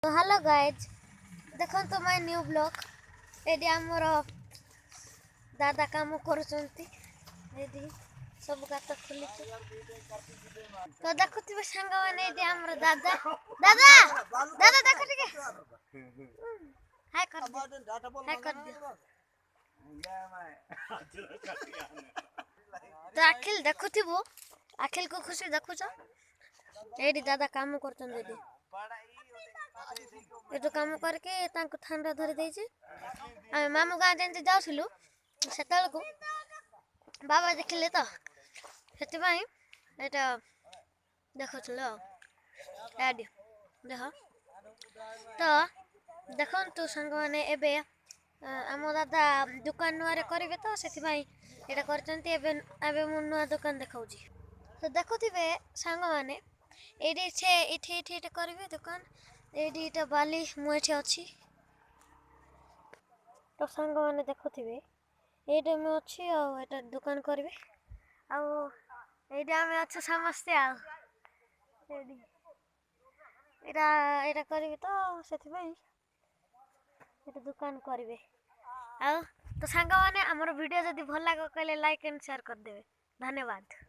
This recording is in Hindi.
तो हेलो गाइज देखो तो माय न्यू ब्लॉग एडी हमर दादा काम करछंती एडी सब गात खुली तो देखुथिबे संग माने एडी हमर दादा दादा दादा देखो ठीक हाय कर दे तो अखिल देखुथिबो अखिल को खुशी देखुछ एडी दादा काम करछन एडी एटो काम करके तांको ठंडा धरि देइछे आ मामू गां जेंति जाउछिलु सेतल को बाबा देखिले तो सेति भाई एटा देखुछलो एडी देखो तो देखन तो संग माने एबे आमो दादा दुकान नुआरे करिवे तो सेति भाई एटा करचंती एबे एबे मु नुआ दुकान देखाउजी तो देखुथिबे संग माने एडी छे इठी करिवे दुकान एडी बाली मुझे अच्छी तो सांग मैंने देखुथिबे एटा में अच्छी आ दुकान करबे आ एटा में अच्छा समस्ते आ एडी एटा एटा करबे तो सेति भाई एटा दुकान करबे आ तो सांग माने हमर वीडियो जदी भल लागो कहले लाइक एंड शेयर कर देबे धन्यवाद।